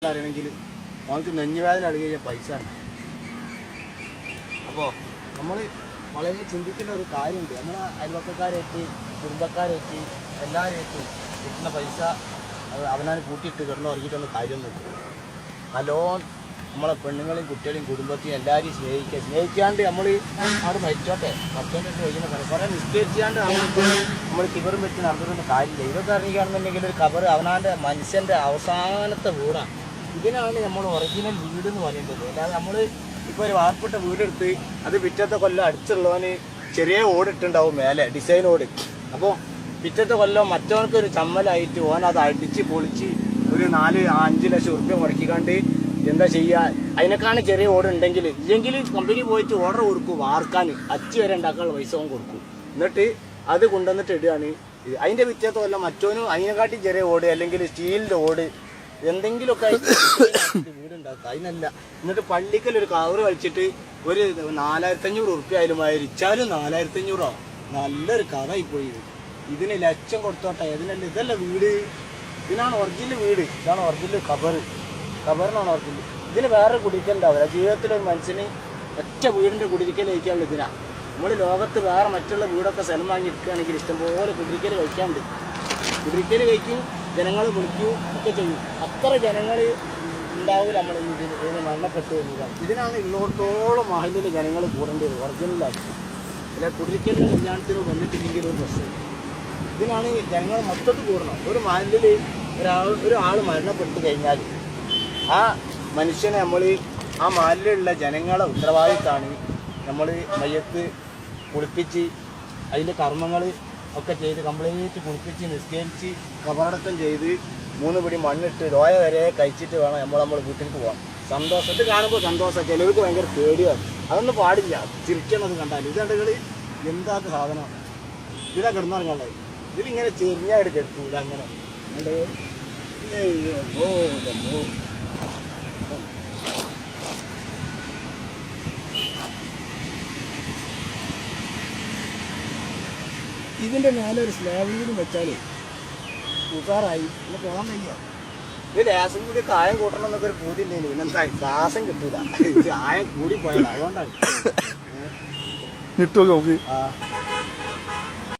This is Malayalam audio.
അറിയണമെങ്കിൽ നമുക്ക് നെഞ്ഞുവേദന അടുക്കിയ പൈസ ഉണ്ട്. അപ്പോൾ നമ്മൾ വളരെ ചിന്തിക്കേണ്ട ഒരു കാര്യമുണ്ട്. നമ്മളെ അയൽവക്കക്കാരേറ്റ് കുടുംബക്കാരേറ്റ് എല്ലാവരേറ്റും കിട്ടുന്ന പൈസ അവനാണ് കൂട്ടിയിട്ട് കിടന്ന് ഉറങ്ങിയിട്ടൊന്നും കാര്യമൊന്നുമില്ല. നല്ലോണം നമ്മളെ പെണ്ണുങ്ങളെയും കുട്ടികളെയും കുടുംബത്തെയും എല്ലാവരെയും സ്നേഹിക്കാണ്ട് നമ്മൾ അവിടെ മരിച്ചോട്ടെ ഭക്ഷണം ചോദിക്കുന്ന പറയും കുറേ നിസ്കരിച്ചാണ്ട് നമ്മൾ കിബറും വെച്ച് നടന്നിട്ടൊന്നും കാര്യമില്ല. ഇതൊക്കെ ഇറങ്ങിക്കുകയാണെന്നുണ്ടെങ്കിൽ ഒരു കബർ അവനാൻ്റെ മനുഷ്യൻ്റെ അവസാനത്തെ വീടാണ്. ഇതിനാണ് നമ്മൾ ഒറിജിനൽ വീട് എന്ന് പറയുന്നത്. അല്ലാതെ നമ്മൾ ഇപ്പോൾ ഒരു വാർപ്പെട്ട വീടെടുത്ത് അത് പിറ്റത്തെ കൊല്ലം അടിച്ചുള്ളവന് ചെറിയ ഓടിട്ടുണ്ടാവും മേലെ ഡിസൈൻ ഓട്. അപ്പോൾ പിറ്റത്തെ കൊല്ലം മറ്റവനക്കൊരു ചമ്മലായിട്ട് ഓൻ അത് അടിച്ച് പൊളിച്ച് ഒരു 4-5 ലക്ഷം ഉറുപ്പ്യ മുടക്കിക്കാണ്ട് എന്താ ചെയ്യുക? അതിനേക്കാണ് ചെറിയ ഓർഡർ ഉണ്ടെങ്കിൽ ഇല്ലെങ്കിൽ കമ്പനി പോയിട്ട് ഓർഡർ കൊടുക്കും, വാർക്കാൻ അച്ച് വരെ ഉണ്ടാക്കാനുള്ള പൈസ കൊടുക്കും. എന്നിട്ട് അത് കൊണ്ടുവന്നിട്ട് ഇടുകയാണ്. അതിൻ്റെ പിറ്റത്തെ കൊല്ലം മറ്റോനും അതിനെക്കാട്ടി ചെറിയ ഓട് അല്ലെങ്കിൽ സ്റ്റീലിൻ്റെ ഓട് എന്തെങ്കിലുമൊക്കെ വീടുണ്ടാക്കുക. അതിനല്ല എന്നിട്ട് പള്ളിക്കലൊരു കവറ് വലിച്ചിട്ട് ഒരു 4500 ഉറുപ്പ്യ ആയാലും ഇച്ചാലും 4500 നല്ലൊരു കഥയായിപ്പോയി. ഇതിന് ലക്ഷം കൊടുത്തോട്ടെ, ഇതിനല്ല ഇതല്ല വീട്, ഇതിനാണ് ഒറിജിനൽ വീട്, ഇതാണ് ഒറിജിനൽ ഖബറിനാണ് ഒറിജിനൽ. ഇതിന് വേറെ കുടിക്കലുണ്ടാവില്ല. ജീവിതത്തിലൊരു മനുഷ്യന് ഒറ്റ വീടിൻ്റെ കുടിരിക്കൽ കഴിക്കാനുള്ള ഇതിനാണ്. നമ്മൾ ലോകത്ത് വേറെ മറ്റുള്ള വീടൊക്കെ സ്ഥലം വാങ്ങി എടുക്കുകയാണെങ്കിൽ ഇഷ്ടംപോലെ കുടിരിക്കൽ കഴിക്കാറുണ്ട്. കുടിരിക്കൽ കഴിക്കും, ജനങ്ങൾ വിളിക്കും ഒക്കെ ചെയ്യും. അത്ര ജനങ്ങൾ ഉണ്ടാവും നമ്മൾ ഇതിന് മരണപ്പെട്ടു കഴിഞ്ഞാൽ. ഇതിനാണ് ഉള്ളിടത്തോളം മഹലിൽ ജനങ്ങൾ കൂടേണ്ടത് ഒറിജിനലാക്കി. അല്ല കുടിരിക്കലിന് കല്യാണത്തിന് വന്നിട്ടില്ലെങ്കിൽ ഒരു പ്രശ്നം. ഇതിനാണ് ജനങ്ങൾ മൊത്തത്തിൽ കൂടണം. ഒരു മഹലിൽ ഒരാൾ മരണപ്പെട്ടു കഴിഞ്ഞാൽ ആ മനുഷ്യനെ നമ്മൾ ആ മഹലിലുള്ള ജനങ്ങളെ ഉത്തരവാദിത്തമാണ് നമ്മൾ മയ്യത്ത് കുളിപ്പിച്ച് അതിൻ്റെ കർമ്മങ്ങൾ ഒക്കെ ചെയ്ത് കംപ്ലീറ്റ് കുളിപ്പിച്ച് നിസ്കരിച്ച് കബറടക്കം ചെയ്ത് 3 പിടി മണ്ണിട്ട് ലോയ വരെ കഴിച്ചിട്ട് വേണം നമ്മൾ വീട്ടിലേക്ക് പോകാം. സന്തോഷത്തിൽ കാണുമ്പോൾ സന്തോഷം, ചിലർക്ക് ഭയങ്കര പേടിയാണ്. അതൊന്നും പാടില്ല, ചിരിക്കണത് കണ്ടാൽ. ഇതുണ്ടെങ്കിൽ എന്താത്ത സാധനം ഇതാ കിടന്നിറങ്ങുള്ളത്. ഇതിലിങ്ങനെ ചെറിയായിട്ട് കെടുത്തൂല അങ്ങനെ ഇതിൻ്റെ മേലെ ഒരു സ്ലാബ് കൂടി വെച്ചാൽ ഉസാറായി പിന്നെ പോകാൻ വയ്യ. ഇത് ഗ്യാസും കൂടി കായം കൂട്ടണം എന്നൊക്കെ ഒരു പൂതി ഉണ്ടെങ്കിൽ പിന്നെന്താ ഗ്യാസും കിട്ടൂല, കായം കൂടി പോയാൽ അതുകൊണ്ടാണ്. കിട്ടുമോ? ആ